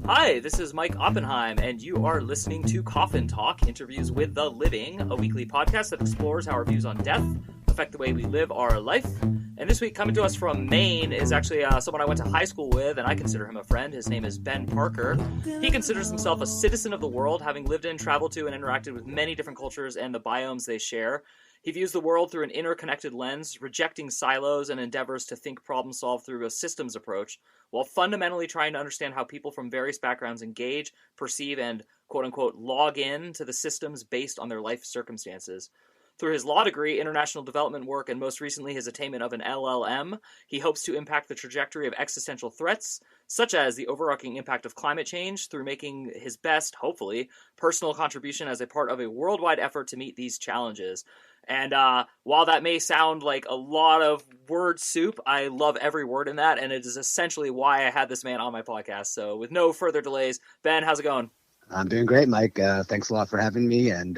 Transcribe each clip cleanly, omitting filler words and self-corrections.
Hi, this is Mike Oppenheim, and you are listening to Coffin Talk, Interviews with the Living, a weekly podcast that explores how our views on death affect the way we live our life. And this week, coming to us from Maine, is actually someone I went to high school with, and I consider him a friend. His name is Ben Parker. He considers himself a citizen of the world, having lived in, traveled to, and interacted with many different cultures and the biomes they share. He views the world through an interconnected lens, rejecting silos and endeavors to think problem solve through a systems approach, while fundamentally trying to understand how people from various backgrounds engage, perceive, and quote-unquote log in to the systems based on their life circumstances. Through his law degree, international development work, and most recently his attainment of an LLM, he hopes to impact the trajectory of existential threats, such as the overarching impact of climate change, through making his best, hopefully, personal contribution as a part of a worldwide effort to meet these challenges. And while that may sound like a lot of word soup, I love every word in that, and it is essentially why I had this man on my podcast. So with no further delays, Ben, how's it going? I'm doing great, Mike. Thanks a lot for having me. And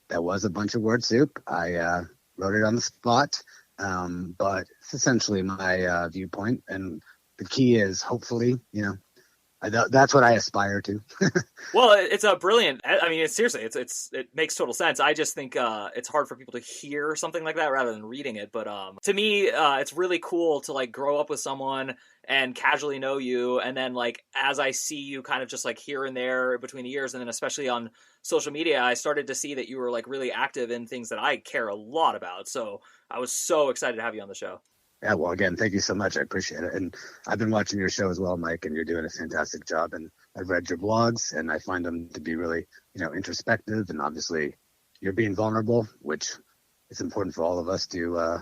that was a bunch of word soup. I wrote it on the spot, but it's essentially my viewpoint. And the key is hopefully, that's what I aspire to. Well, it's a brilliant. I mean, seriously, it makes total sense. I just think it's hard for people to hear something like that rather than reading it. But to me, it's really cool to like grow up with someone and casually know you, and then like as I see you, kind of just like here and there between the years, and then especially on social media, I started to see that you were like really active in things that I care a lot about. So I was so excited to have you on the show. Yeah, well, again, thank you so much. I appreciate it. And I've been watching your show as well, Mike, and you're doing a fantastic job. And I've read your blogs, and I find them to be really, introspective. And obviously, you're being vulnerable, which is important for all of us to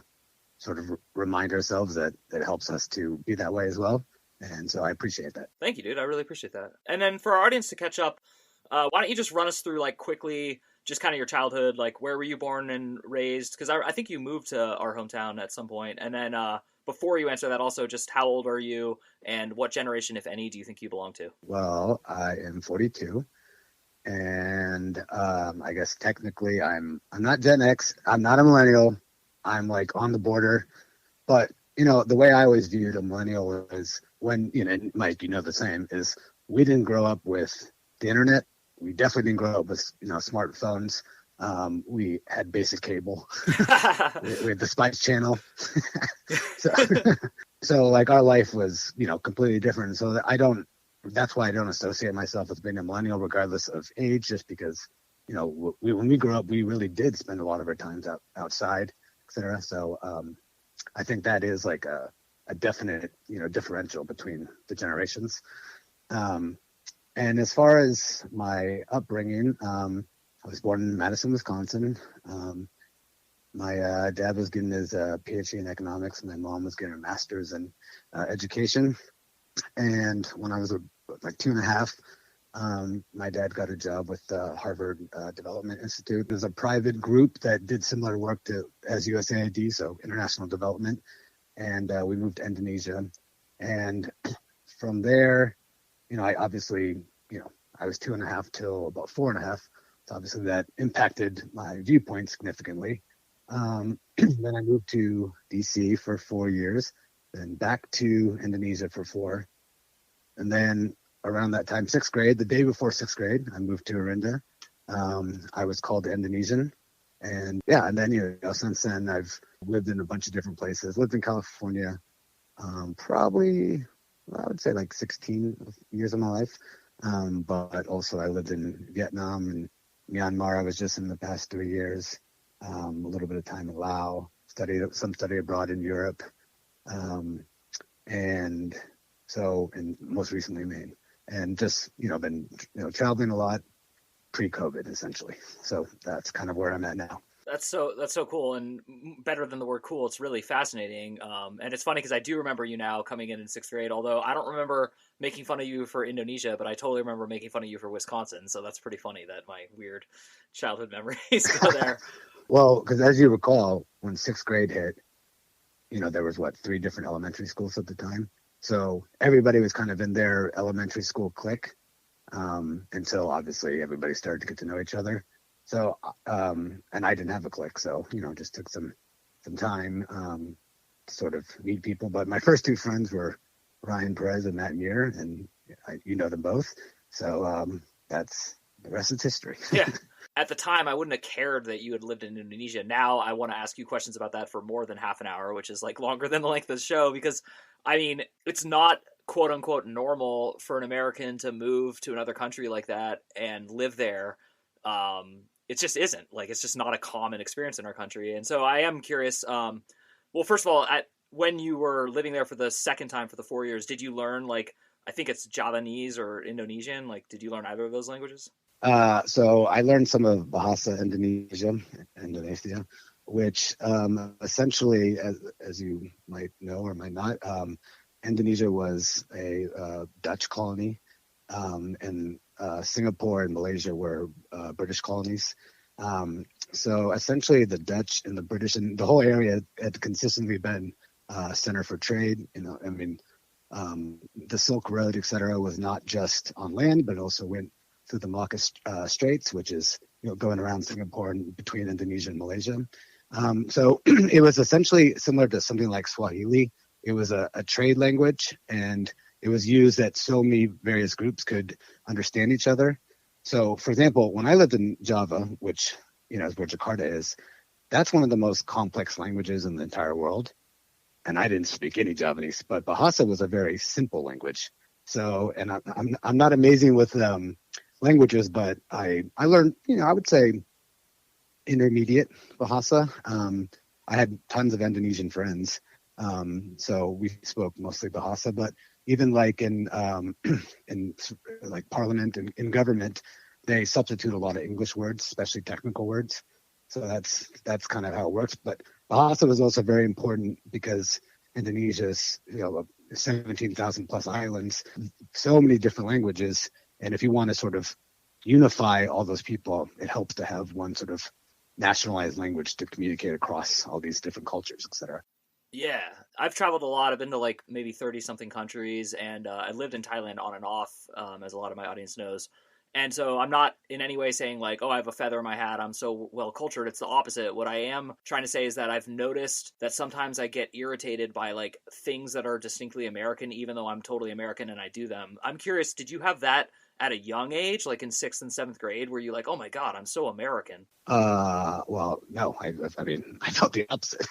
sort of remind ourselves that helps us to be that way as well. And so I appreciate that. Thank you, dude. I really appreciate that. And then for our audience to catch up, why don't you just run us through, like, quickly, just kind of your childhood, like, where were you born and raised? Because I think you moved to our hometown at some point. And then before you answer that, also, just how old are you, and what generation, if any, do you think you belong to? Well, I am 42, and I guess technically I'm not Gen X. I'm not a millennial. I'm, like, on the border. But, the way I always viewed a millennial is when, Mike, the same, is we didn't grow up with the internet. We definitely didn't grow up with, smartphones. We had basic cable. we had the Spice Channel. so like our life was, completely different. So that's why I don't associate myself with being a millennial, regardless of age, just because, when we grew up, we really did spend a lot of our times outside, et cetera. So I think that is like a definite, differential between the generations. And as far as my upbringing, I was born in Madison, Wisconsin. My dad was getting his PhD in economics. My mom was getting a master's in education. And when I was like 2.5, my dad got a job with Harvard Development Institute. There's a private group that did similar work as USAID, so international development. And we moved to Indonesia. And from there, I obviously, I was 2.5 till about 4.5. So obviously that impacted my viewpoint significantly. Then I moved to DC for 4 years, then back to Indonesia for 4. And then around that time, 6th grade, the day before 6th grade, I moved to Orinda. I was called Indonesian. And yeah, and then, since then I've lived in a bunch of different places, lived in California, probably, I would say like 16 years of my life. But also I lived in Vietnam and Myanmar. I was just in the past 3 years, a little bit of time in Laos, study abroad in Europe. And most recently Maine, and just, been, traveling a lot pre-COVID essentially. So that's kind of where I'm at now. That's so cool, and better than the word cool. It's really fascinating. And it's funny because I do remember you now coming in 6th grade, although I don't remember making fun of you for Indonesia, but I totally remember making fun of you for Wisconsin. So that's pretty funny that my weird childhood memories go there. Well, because as you recall, when 6th grade hit, there was 3 different elementary schools at the time. So everybody was kind of in their elementary school clique until obviously everybody started to get to know each other. So, and I didn't have a clique, so, just took some time to sort of meet people. But my first 2 friends were Ryan Perez and Matt Muir, and you know them both. So that's the rest is history. Yeah. At the time, I wouldn't have cared that you had lived in Indonesia. Now I want to ask you questions about that for more than half an hour, which is like longer than the length of the show, because I mean, it's not quote unquote normal for an American to move to another country like that and live there. It just isn't. Like, it's just not a common experience in our country. And so I am curious. Well, first of all, when you were living there for the second time for the 4 years, did you learn, like, I think it's Javanese or Indonesian? Like, did you learn either of those languages? So I learned some of Bahasa Indonesia, which essentially, as you might know or might not, Indonesia was a Dutch colony, and Singapore and Malaysia were British colonies. So essentially, the Dutch and the British and the whole area had consistently been center for trade. You know, I mean, the Silk Road, etc., was not just on land, but also went through the Malacca Straits, which is, you know, going around Singapore and between Indonesia and Malaysia. So it was essentially similar to something like Swahili. It was a trade language, and it was used that so many various groups could understand each other. So, for example, when I lived in Java, which, you know, is where Jakarta is, that's one of the most complex languages in the entire world. And I didn't speak any Javanese, but Bahasa was a very simple language. So, and I'm not amazing with languages, but I learned, you know, I would say intermediate Bahasa. I had tons of Indonesian friends, so we spoke mostly Bahasa. But even like in like parliament and in government, they substitute a lot of English words, especially technical words. So that's kind of how it works. But Bahasa was also very important because Indonesia's, you know, 17,000 plus islands, so many different languages. And if you want to sort of unify all those people, it helps to have one sort of nationalized language to communicate across all these different cultures, etc. Yeah, I've traveled a lot. I've been to like maybe 30 something countries, and I lived in Thailand on and off, as a lot of my audience knows. And so I'm not in any way saying like, oh, I have a feather in my hat, I'm so well cultured. It's the opposite. What I am trying to say is that I've noticed that sometimes I get irritated by like things that are distinctly American, even though I'm totally American and I do them. I'm curious, did you have that at a young age, like in 6th and 7th grade, were you like, oh my God, I'm so American? Well, no, I mean, I felt the opposite.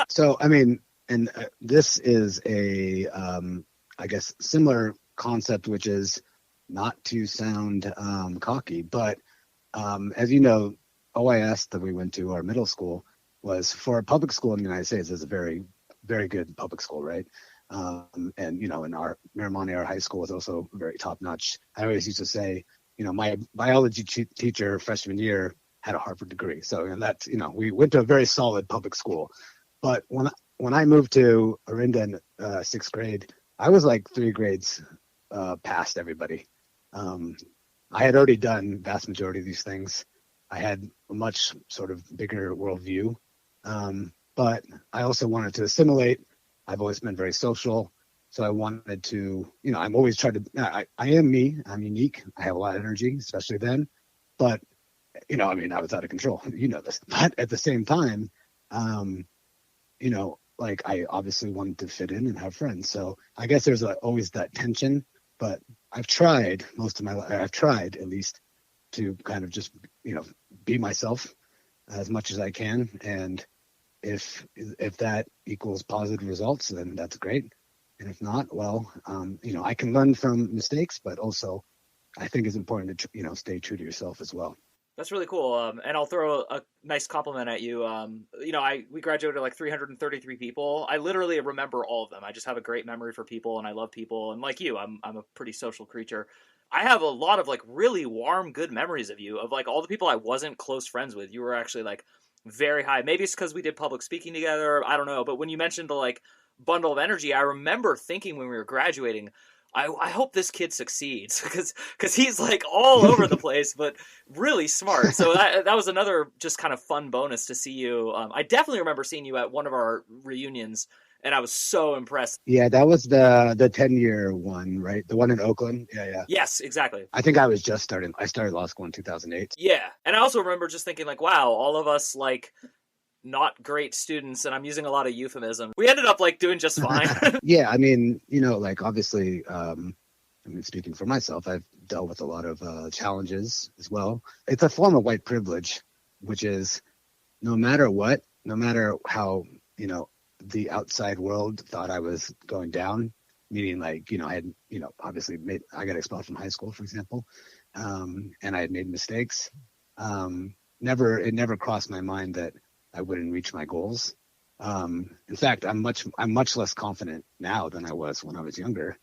So, I mean, and this is a, I guess, similar concept, which is not to sound cocky, but as you know, OIS that we went to, our middle school, was for a public school in the United States is a very, very good public school, right? And, you know, in our Miramani, our high school was also very top notch. I always used to say, you know, my biology teacher freshman year had a Harvard degree. So, and that's, you know, we went to a very solid public school. But when I moved to Orinda in 6th grade, I was like 3 grades past everybody. I had already done vast majority of these things. I had a much sort of bigger worldview. But I also wanted to assimilate. I've always been very social. So I wanted to, you know, I'm always trying to, I am me. I'm unique. I have a lot of energy, especially then. But, you know, I mean, I was out of control. You know this. But at the same time, you know, like I obviously wanted to fit in and have friends. So I guess there's always that tension. But I've tried most of my life, I've tried at least to kind of just, you know, be myself as much as I can. And if that equals positive results, then that's great. And if not, well, you know, I can learn from mistakes, but also I think it's important to, you know, stay true to yourself as well. That's really cool. And I'll throw a nice compliment at you. You know, we graduated like 333 people. I literally remember all of them. I just have a great memory for people, and I love people. And like you, I'm a pretty social creature. I have a lot of like really warm, good memories of you. Of like all the people I wasn't close friends with, you were actually like very high. Maybe it's because we did public speaking together. I don't know. But when you mentioned the like bundle of energy, I remember thinking when we were graduating, I hope this kid succeeds because he's like all over the place, but really smart. So that was another just kind of fun bonus to see you. I definitely remember seeing you at one of our reunions, and I was so impressed. Yeah, that was the 10-year one, right? The one in Oakland. Yeah. Yes, exactly. I think I was just starting. I started law school in 2008. Yeah, and I also remember just thinking like, wow, all of us like not great students, and I'm using a lot of euphemism. We ended up like doing just fine. Yeah, I mean, you know, like obviously, I mean, speaking for myself, I've dealt with a lot of challenges as well. It's a form of white privilege, which is no matter what, no matter how, the outside world thought I was going down, meaning like, I had, obviously I got expelled from high school, for example, and I had made mistakes. It never crossed my mind that I wouldn't reach my goals. In fact, I'm much less confident now than I was when I was younger.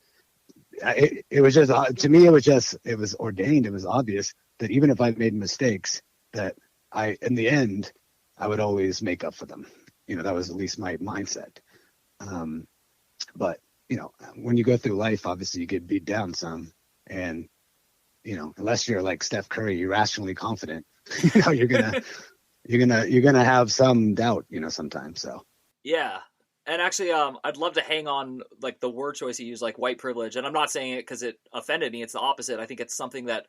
It was just, to me, it was ordained. It was obvious that even if I made mistakes, that in the end, I would always make up for them. That was at least my mindset. But, when you go through life, obviously you get beat down some, and, unless you're like Steph Curry, irrationally confident, you're gonna have some doubt, sometimes. So. Yeah. And actually, I'd love to hang on like the word choice you use, like white privilege. And I'm not saying it because it offended me. It's the opposite. I think it's something that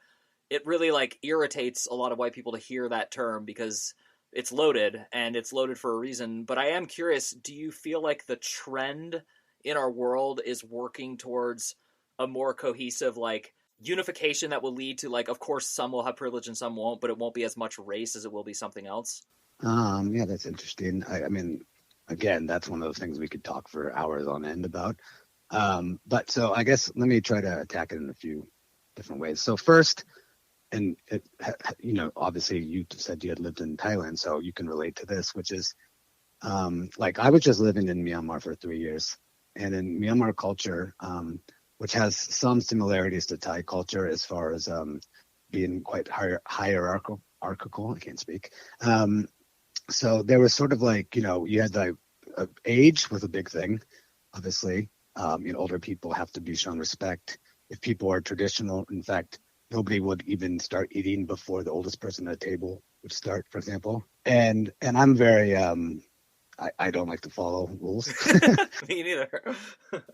it really like irritates a lot of white people to hear that term because it's loaded and it's loaded for a reason. But I am curious, do you feel like the trend in our world is working towards a more cohesive, like unification that will lead to like, of course, some will have privilege and some won't, but it won't be as much race as it will be something else? Yeah, that's interesting. I mean, again, that's one of those things we could talk for hours on end about. But so I guess let me try to attack it in a few different ways. So first, and obviously you said you had lived in Thailand, so you can relate to this, which is like I was just living in Myanmar for 3 years, and in Myanmar culture, which has some similarities to Thai culture as far as being quite hierarchical. I can't speak. So there was sort of like, you had the age was a big thing, obviously. Older people have to be shown respect. If people are traditional, in fact, nobody would even start eating before the oldest person at the table would start, for example. And I'm very, I don't like to follow rules. Me neither.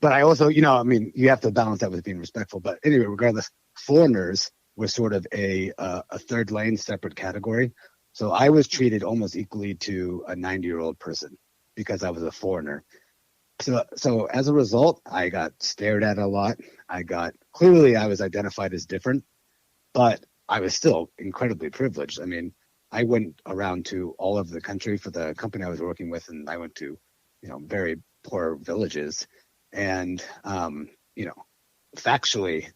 But I also, you have to balance that with being respectful. But anyway, regardless, foreigners were sort of a third lane separate category. So I was treated almost equally to a 90-year-old person because I was a foreigner. So as a result, I got stared at a lot. Clearly I was identified as different, but I was still incredibly privileged. I mean, I went around to all over the country for the company I was working with, and I went to, very poor villages. And, factually,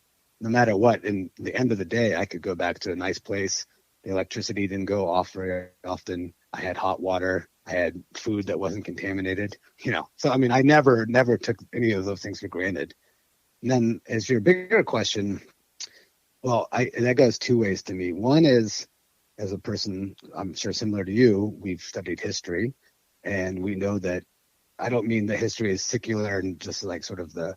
no matter what, in the end of the day, I could go back to a nice place. The electricity didn't go off very often. I had hot water. I had food that wasn't contaminated, So, I mean, I never took any of those things for granted. And then as your bigger question, well, that goes two ways to me. One is, as a person, I'm sure similar to you, we've studied history, and we know that I don't mean that history is secular and just like sort of the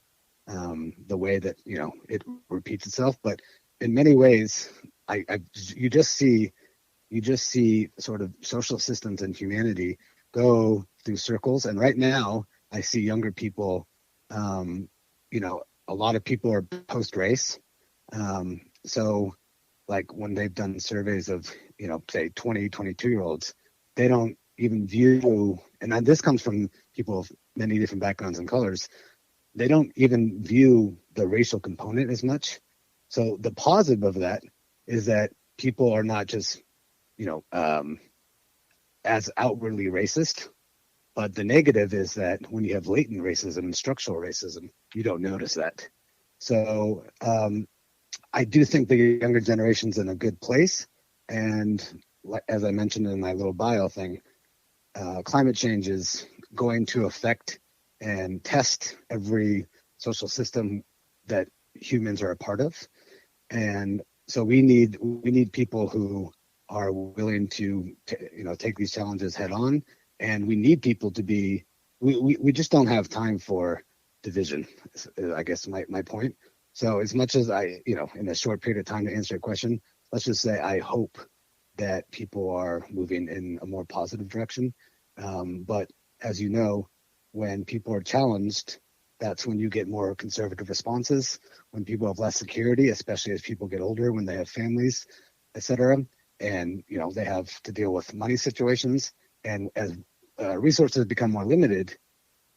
way that, it repeats itself, but in many ways, you just see sort of social systems and humanity go through circles. And right now I see younger people, a lot of people are post-race. So like when they've done surveys of, say 20, 22-year-olds, they don't even view, and this comes from people of many different backgrounds and colors, they don't even view the racial component as much. So the positive of that is that people are not just, as outwardly racist, but the negative is that when you have latent racism and structural racism, you don't notice that. So I do think the younger generation's in a good place. And as I mentioned in my little bio thing, climate change is going to affect and test every social system that humans are a part of. And so we need people who are willing to take these challenges head on, and we need people to be. We just don't have time for division. I guess my point. So as much as I in a short period of time to answer your question, let's just say I hope that people are moving in a more positive direction. But as you know, when people are challenged, that's when you get more conservative responses. When people have less security, especially as people get older, when they have families, etc., and they have to deal with money situations, and as resources become more limited,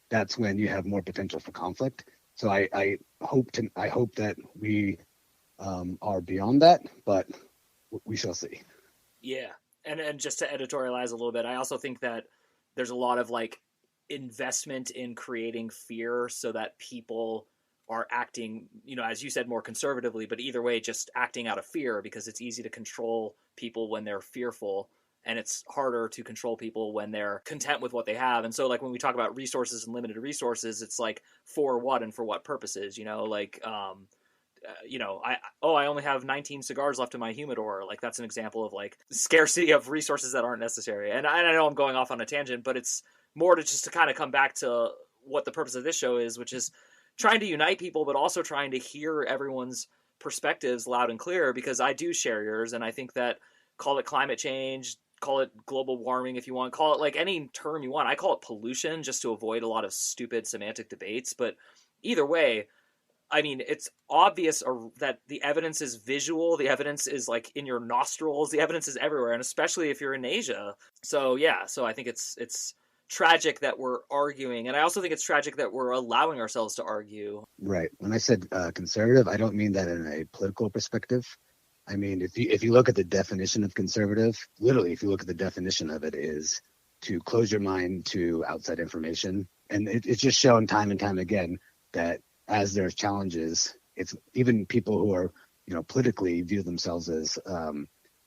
that's when you have more potential for conflict. So I hope that we are beyond that, but we shall see. Yeah. And just to editorialize a little bit, I also think that there's a lot of like investment in creating fear so that people are acting, as you said, more conservatively, but either way, just acting out of fear, because it's easy to control people when they're fearful, and it's harder to control people when they're content with what they have. And so like when we talk about resources and limited resources, it's like for what and for what purposes, I only have 19 cigars left in my humidor. Like that's an example of like scarcity of resources that aren't necessary. And I know I'm going off on a tangent, but it's more to just to kind of come back to what the purpose of this show is, which is trying to unite people, but also trying to hear everyone's perspectives loud and clear, because I do share yours. And I think that, call it climate change, call it global warming if you want, call it like any term you want. I call it pollution just to avoid a lot of stupid semantic debates. But either way, I mean, it's obvious that the evidence is visual. The evidence is like in your nostrils. The evidence is everywhere, and especially if you're in Asia. So yeah, so I think it's tragic that we're arguing, and I also think it's tragic that we're allowing ourselves to argue. Right. When I said conservative, I don't mean that in a political perspective. I mean, if you look at the definition of conservative, literally, if you look at the definition of it, is to close your mind to outside information, and it's just shown time and time again that as there's challenges, it's even people who are, politically view themselves as,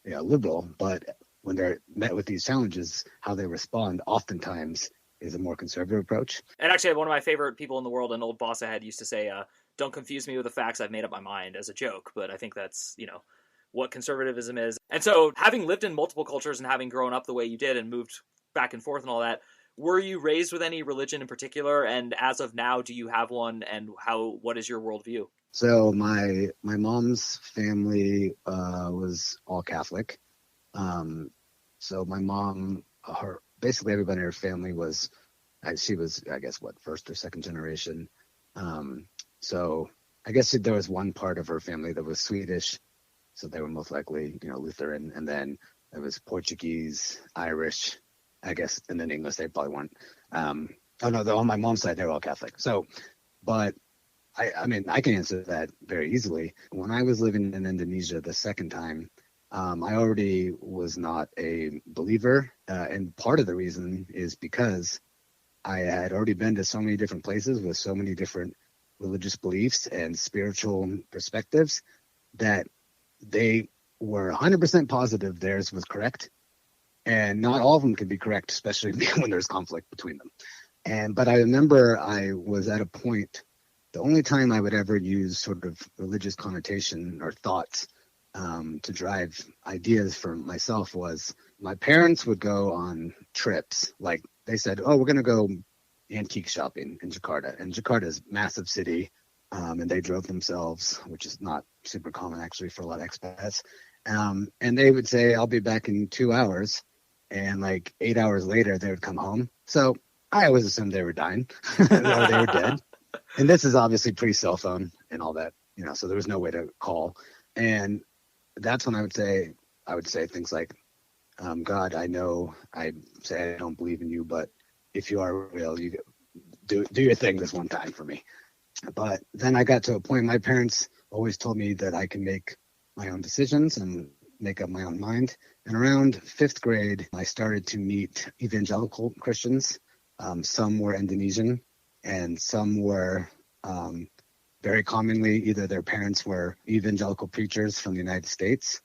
liberal, but when they're met with these challenges, how they respond oftentimes is a more conservative approach. And actually, one of my favorite people in the world, an old boss I had, used to say, don't confuse me with the facts, I've made up my mind, as a joke. But I think that's, what conservatism is. And so having lived in multiple cultures and having grown up the way you did and moved back and forth and all that, were you raised with any religion in particular? And as of now, do you have one? And what is your worldview? So my mom's family was all Catholic. So my mom, basically everybody in her family she was, I guess, first or second generation. So I guess there was one part of her family that was Swedish. So they were most likely, Lutheran. And then there was Portuguese, Irish, I guess, and then English, they probably weren't. On my mom's side, they're all Catholic. So, but I mean, I can answer that very easily. When I was living in Indonesia the second time, I already was not a believer. And part of the reason is because I had already been to so many different places with so many different religious beliefs and spiritual perspectives that they were 100% positive theirs was correct. And not all of them can be correct, especially when there's conflict between them. But I remember I was at a point, the only time I would ever use sort of religious connotation or thoughts to drive ideas for myself was my parents would go on trips. Like they said, oh, we're going to go antique shopping in Jakarta. And Jakarta is a massive city, and they drove themselves, which is not super common actually for a lot of expats. And they would say, I'll be back in 2 hours. And like 8 hours later, they would come home. So I always assumed they were dying or they were dead. And this is obviously pre-cell phone and all that, so there was no way to call. And that's when I would say things like, God, I know I say I don't believe in you, but if you are real, you do your thing this one time for me. But then I got to a point, my parents always told me that I can make my own decisions and make up my own mind. And around 5th grade, I started to meet evangelical Christians. Some were Indonesian, and some were very commonly either their parents were evangelical preachers from the United States,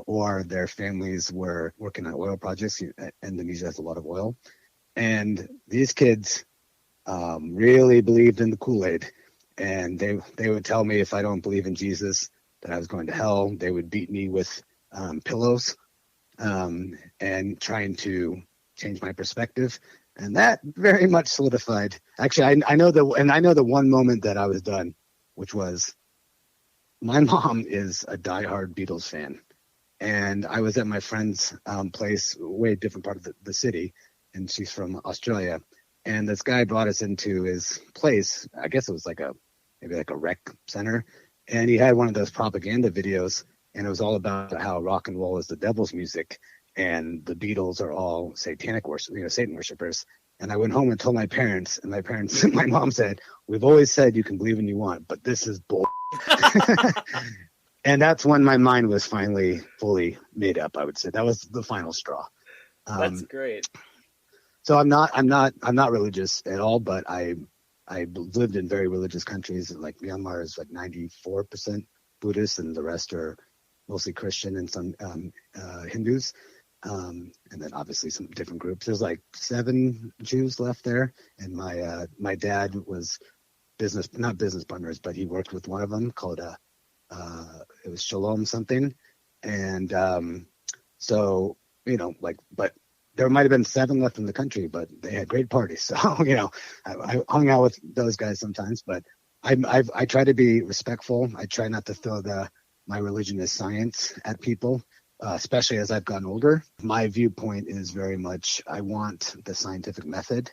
or their families were working on oil projects. Indonesia has a lot of oil. And these kids really believed in the Kool-Aid. And they would tell me if I don't believe in Jesus, that I was going to hell. They would beat me with pillows and trying to change my perspective. And that very much solidified. Actually, I know the one moment that I was done, which was my mom is a diehard Beatles fan. And I was at my friend's place, way different part of the city, and she's from Australia. And this guy brought us into his place. I guess it was maybe like a rec center. And he had one of those propaganda videos, and it was all about how rock and roll is the devil's music, and the Beatles are all satanic worship, Satan worshipers. And I went home and told my parents, and my mom said, "We've always said you can believe when you want, but this is bull." And that's when my mind was finally fully made up. I would say that was the final straw. That's great. So I'm not religious at all, but I lived in very religious countries. Like Myanmar is like 94% Buddhist, and the rest are mostly Christian and some Hindus. And then obviously some different groups. There's like 7 Jews left there, and my dad was not business partners, but he worked with one of them called it was Shalom something, and so but there might have been 7 left in the country, but they had great parties. So I hung out with those guys sometimes, but I try to be respectful. I try not to throw my religion as science at people. Especially as I've gotten older. My viewpoint is very much, I want the scientific method,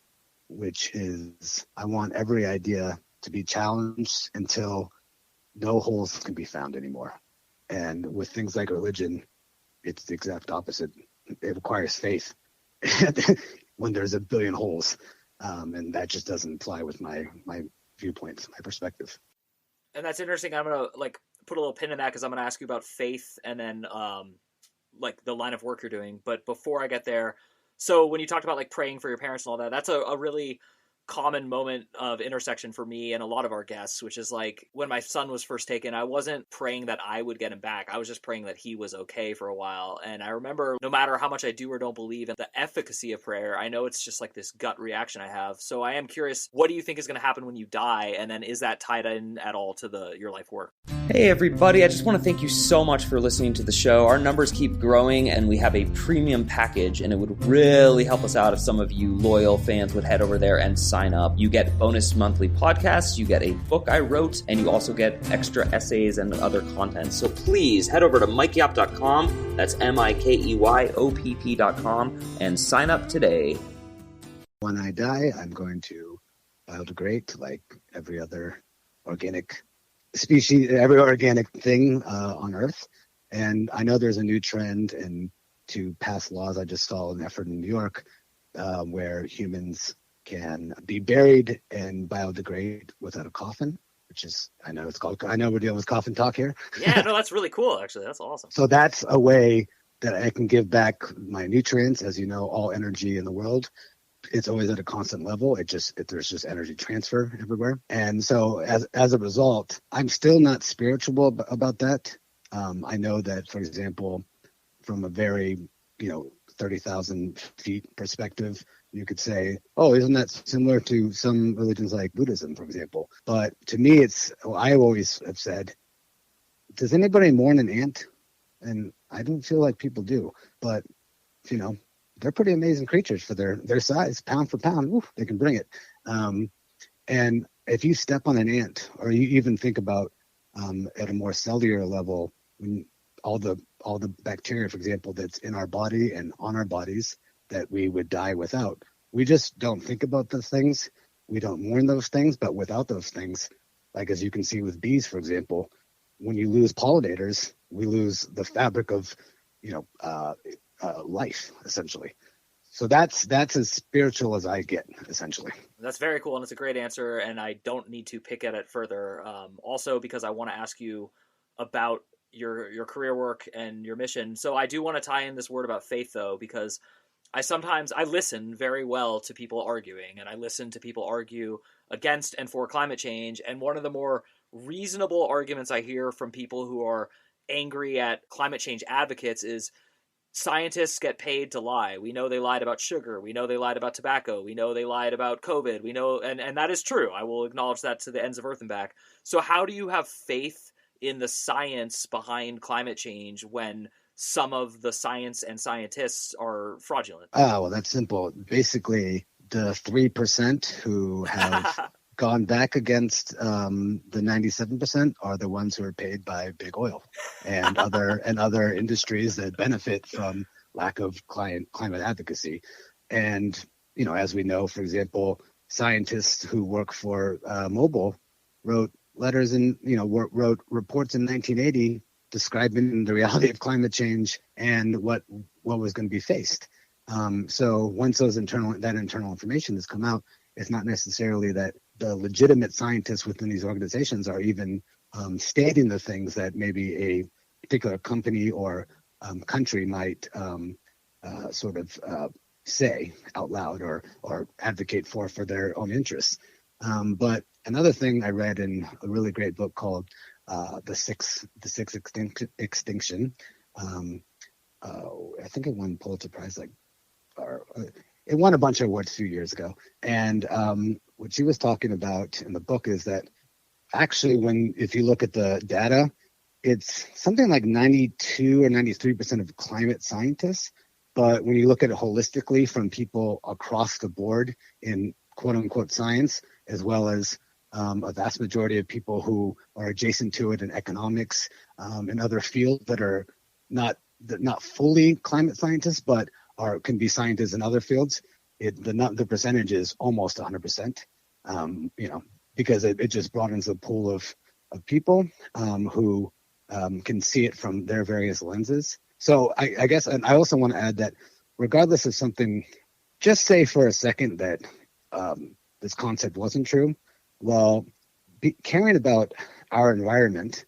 which is I want every idea to be challenged until no holes can be found anymore. And with things like religion, it's the exact opposite. It requires faith when there's a billion holes. And that just doesn't fly with my viewpoints, my perspective. And that's interesting. I'm going to put a little pin in that because I'm going to ask you about faith and then the line of work you're doing. But before I get there, so when you talked about praying for your parents and all that, that's a really common moment of intersection for me and a lot of our guests, which is when my son was first taken, I wasn't praying that I would get him back. I was just praying that he was okay for a while. And I remember no matter how much I do or don't believe in the efficacy of prayer, I know it's just this gut reaction I have. So I am curious, what do you think is going to happen when you die? And then is that tied in at all to your life work? Hey everybody, I just want to thank you so much for listening to the show. Our numbers keep growing and we have a premium package, and it would really help us out if some of you loyal fans would head over there and sign up. You get bonus monthly podcasts, you get a book I wrote, and you also get extra essays and other content. So please head over to mikeyop.com, that's MIKEYOPP.com, and sign up today. When I die, I'm going to biodegrade like every other organic species, every organic thing on Earth. And I know there's a new trend to pass laws. I just saw an effort in New York where humans can be buried and biodegrade without a coffin, which is, I know we're dealing with coffin talk here. Yeah, no, that's really cool, actually. That's awesome. So that's a way that I can give back my nutrients. As you know, all energy in the world, it's always at a constant level. There's just energy transfer everywhere. And so as a result, I'm still not spiritual about that. I know that, for example, from a very, 30,000 feet perspective, you could say, oh, isn't that similar to some religions like Buddhism, for example? But to me, I always have said, does anybody mourn an ant? And I don't feel like people do, but, they're pretty amazing creatures for their size, pound for pound. They can bring it. And if you step on an ant, or you even think about at a more cellular level, when all the bacteria, for example, that's in our body and on our bodies that we would die without, we just don't think about those things. We don't mourn those things, but without those things, like as you can see with bees, for example, when you lose pollinators, we lose the fabric of, life, essentially. So that's as spiritual as I get, essentially. That's very cool, and it's a great answer, and I don't need to pick at it further. Also, because I want to ask you about your career work and your mission. So I do want to tie in this word about faith, though, because I listen very well to people arguing, and I listen to people argue against and for climate change. And one of the more reasonable arguments I hear from people who are angry at climate change advocates is scientists get paid to lie. We know they lied about sugar. We know they lied about tobacco. We know they lied about COVID. We know, and that is true. I will acknowledge that to the ends of earth and back. So how do you have faith in the science behind climate change when some of the science and scientists are fraudulent? Well, that's simple. Basically, the 3% who have gone back against the 97% are the ones who are paid by big oil and other industries that benefit from lack of climate advocacy. And, as we know, for example, scientists who work for Mobil wrote letters and, wrote reports in 1980 describing the reality of climate change and what was going to be faced. So once that internal information has come out, it's not necessarily that the legitimate scientists within these organizations are even stating the things that maybe a particular company or country might sort of say out loud or advocate for their own interests. But another thing I read in a really great book called The Sixth Extinction. I think it won Pulitzer Prize, it won a bunch of awards a few years ago. And what she was talking about in the book is that actually, if you look at the data, it's something like 92 or 93% of climate scientists. But when you look at it holistically from people across the board in quote unquote science, as well as a vast majority of people who are adjacent to it in economics and other fields that are not fully climate scientists, but can be scientists in other fields, the percentage is almost 100%. Because it just broadens the pool of people who can see it from their various lenses. So I guess, and I also want to add that regardless of something, just say for a second that this concept wasn't true. Well, caring about our environment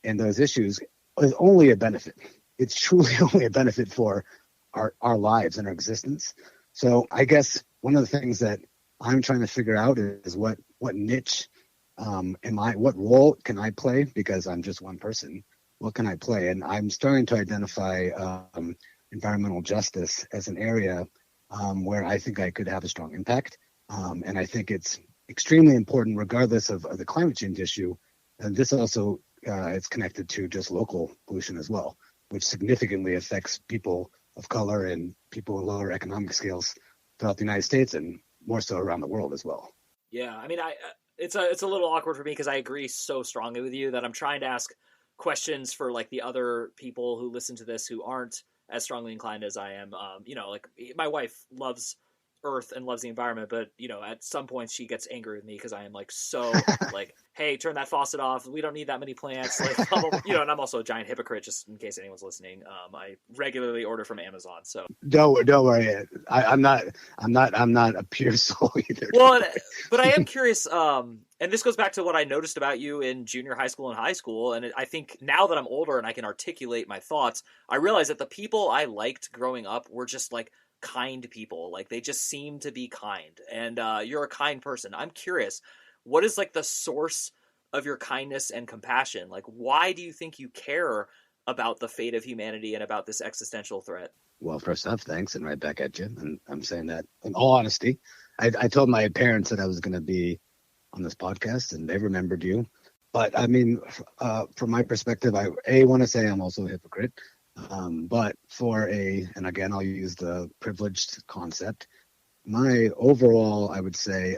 and those issues is only a benefit. It's truly only a benefit for our lives and our existence. So I guess one of the things that I'm trying to figure out is what niche what role can I play? Because I'm just one person. What can I play? And I'm starting to identify environmental justice as an area where I think I could have a strong impact. And I think it's extremely important, regardless of the climate change issue. And this also is connected to just local pollution as well, which significantly affects people of color and people with lower economic scales throughout the United States and more so around the world as well. Yeah, I mean, it's a little awkward for me because I agree so strongly with you that I'm trying to ask questions for like the other people who listen to this who aren't as strongly inclined as I am. Like my wife loves Earth and loves the environment, but at some points she gets angry with me because I am like so like, hey, turn that faucet off. We don't need that many plants. Like, and I'm also a giant hypocrite. Just in case anyone's listening, I regularly order from Amazon. So don't worry. I'm not a pure soul either. Well, but I am curious. And this goes back to what I noticed about you in junior high school and high school. And I think now that I'm older and I can articulate my thoughts, I realize that the people I liked growing up were just like kind people. Like they just seem to be kind. And you're a kind person. I'm curious, what is like the source of your kindness and compassion? Like, why do you think you care about the fate of humanity and about this existential threat? Well, first off, thanks, and right back at you. And I'm saying that in all honesty. I told my parents that I was going to be on this podcast, and they remembered you. But I mean, from my perspective, I want to say I'm also a hypocrite. But and again, I'll use the privileged concept. My overall, I would say,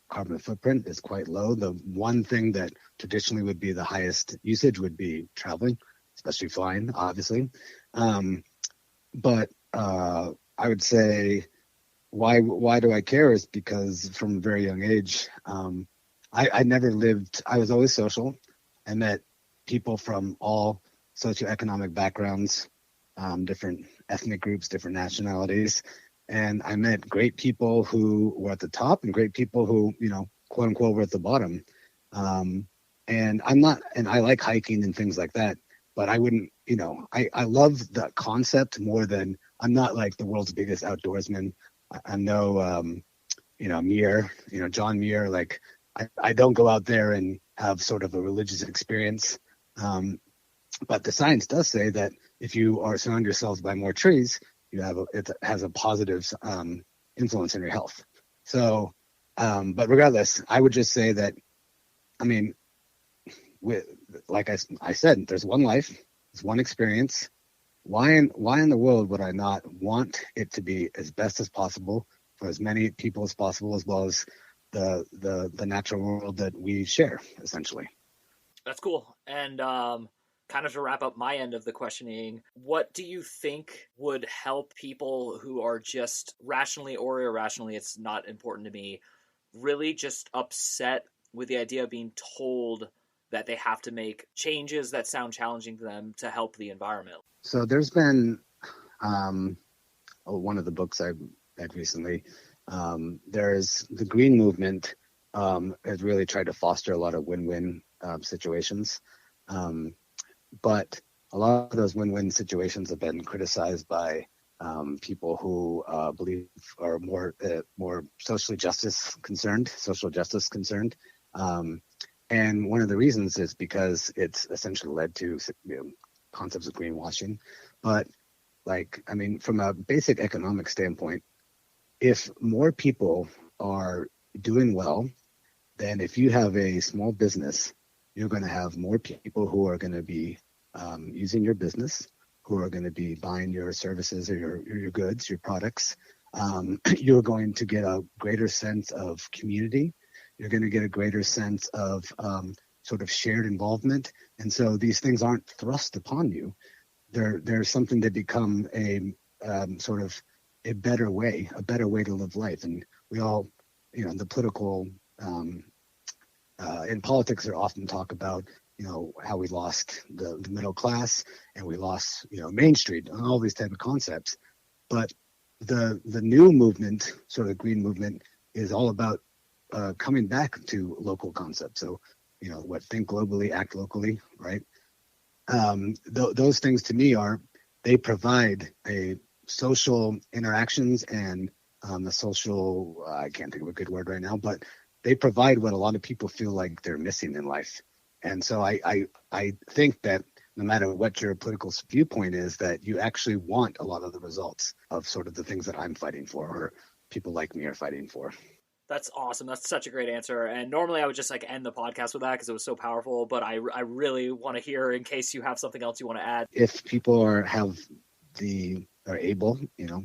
carbon footprint is quite low. The one thing that traditionally would be the highest usage would be traveling, especially flying, obviously. But I would say why do I care is because from a very young age, I never lived, I was always social. I met people from all socioeconomic backgrounds, different ethnic groups, different nationalities. And I met great people who were at the top and great people who, quote unquote, were at the bottom. And I like hiking and things like that, but I wouldn't, I love the concept more than, I'm not like the world's biggest outdoorsman. I know, Muir, John Muir, like I don't go out there and have sort of a religious experience. But the science does say that if you are surround yourselves by more trees, it has a positive influence on your health. So, but regardless, I would just say that, I mean, like I said, there's one life, there's one experience. Why in the world would I not want it to be as best as possible for as many people as possible, as well as the natural world that we share, essentially? That's cool. And kind of to wrap up my end of the questioning, what do you think would help people who are just rationally or irrationally, it's not important to me, really just upset with the idea of being told that they have to make changes that sound challenging to them to help the environment? So there's been one of the books I read recently, there's the green movement has really tried to foster a lot of win-win situations. But a lot of those win-win situations have been criticized by people who believe are more social justice concerned. And one of the reasons is because it's essentially led to concepts of greenwashing. But from a basic economic standpoint, if more people are doing well, then if you have a small business, you're going to have more people who are going to be using your business, who are going to be buying your services or your goods, your products. You're going to get a greater sense of community. You're going to get a greater sense of sort of shared involvement. And so these things aren't thrust upon you. They're something that become a sort of a better way to live life. And we all, the political, in politics, they often talk about, how we lost the middle class and we lost, Main Street and all these type of concepts. But the new movement, sort of green movement, is all about coming back to local concepts. So, think globally, act locally, right? Those things to me they provide a social interactions and a social, I can't think of a good word right now, but they provide what a lot of people feel like they're missing in life. And so I think that no matter what your political viewpoint is, that you actually want a lot of the results of sort of the things that I'm fighting for or people like me are fighting for. That's awesome. That's such a great answer. And normally I would just end the podcast with that because it was so powerful, but I really want to hear in case you have something else you want to add. If people are able,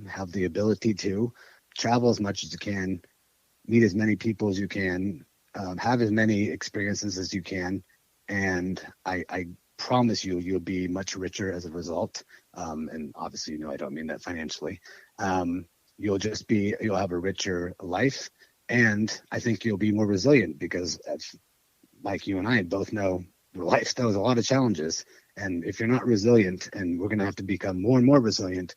have the ability to travel as much as you can, meet as many people as you can, have as many experiences as you can, and I promise you'll be much richer as a result. And obviously, I don't mean that financially. You'll have a richer life. And I think you'll be more resilient because, like you and I both know, life still has a lot of challenges. And if you're not resilient, and we're going to have to become more and more resilient,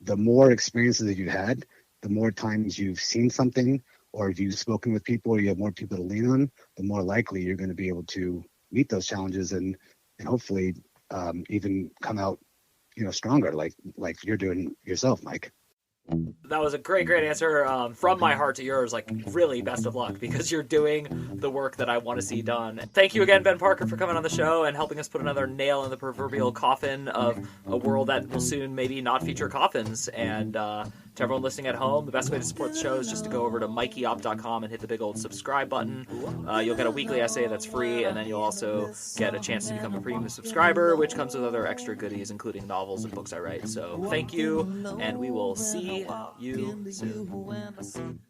the more experiences that you've had, the more times you've seen something, or if you've spoken with people, or you have more people to lean on, the more likely you're going to be able to meet those challenges and hopefully even come out, stronger, like you're doing yourself, Mike. That was a great answer. From my heart to yours, really best of luck because you're doing the work that I want to see done. Thank you again, Ben Parker, for coming on the show and helping us put another nail in the proverbial coffin of a world that will soon maybe not feature coffins. And to everyone listening at home, the best way to support the show is just to go over to mikeyop.com and hit the big old subscribe button. You'll get a weekly essay that's free, and then you'll also get a chance to become a premium subscriber, which comes with other extra goodies, including novels and books I write. So thank you, and we will see you soon.